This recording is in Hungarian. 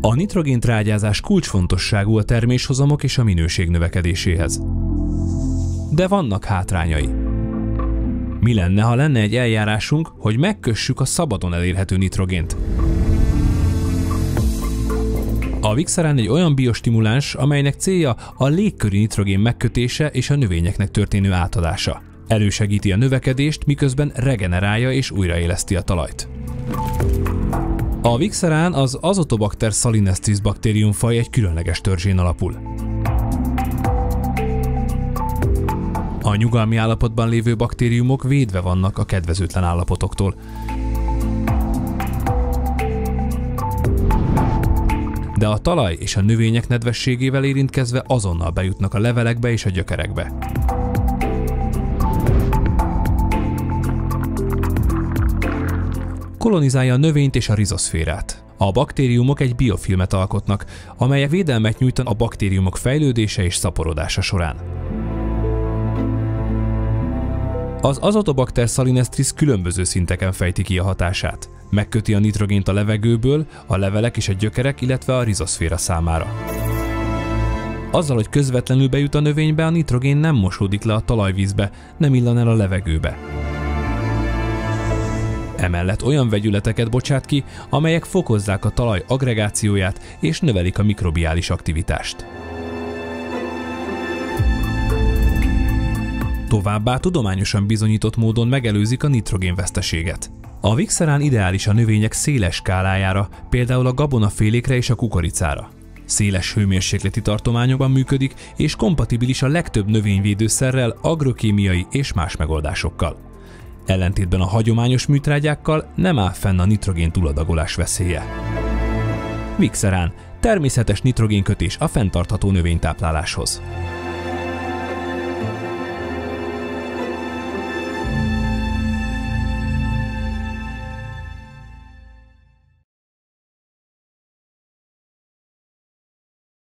A nitrogéntrágyázás kulcsfontosságú a terméshozamok és a minőség növekedéséhez. De vannak hátrányai. Mi lenne, ha lenne egy eljárásunk, hogy megkössük a szabadon elérhető nitrogént? A Vixaran egy olyan biostimuláns, amelynek célja a légköri nitrogén megkötése és a növényeknek történő átadása. Elősegíti a növekedést, miközben regenerálja és újraéleszti a talajt. A Vixaran az Azotobacter salinestris baktériumfaj egy különleges törzsén alapul. A nyugalmi állapotban lévő baktériumok védve vannak a kedvezőtlen állapotoktól. De a talaj és a növények nedvességével érintkezve azonnal bejutnak a levelekbe és a gyökerekbe. Kolonizálja a növényt és a rizoszférát. A baktériumok egy biofilmet alkotnak, amely védelmet nyújt a baktériumok fejlődése és szaporodása során. Az Azotobacter salinestris különböző szinteken fejti ki a hatását. Megköti a nitrogént a levegőből, a levelek és a gyökerek, illetve a rizoszféra számára. Azzal, hogy közvetlenül bejut a növénybe, a nitrogén nem mosódik le a talajvízbe, nem illan el a levegőbe. Emellett olyan vegyületeket bocsát ki, amelyek fokozzák a talaj agregációját és növelik a mikrobiális aktivitást. Továbbá tudományosan bizonyított módon megelőzik a nitrogénveszteséget. A Vixaran ideális a növények széles skálájára, például a gabonafélékre és a kukoricára. Széles hőmérsékleti tartományokban működik, és kompatibilis a legtöbb növényvédőszerrel, agrokémiai és más megoldásokkal. Ellentétben a hagyományos műtrágyákkal nem áll fenn a nitrogén túladagolás veszélye. Vixaran, természetes nitrogénkötés a fenntartható növénytápláláshoz.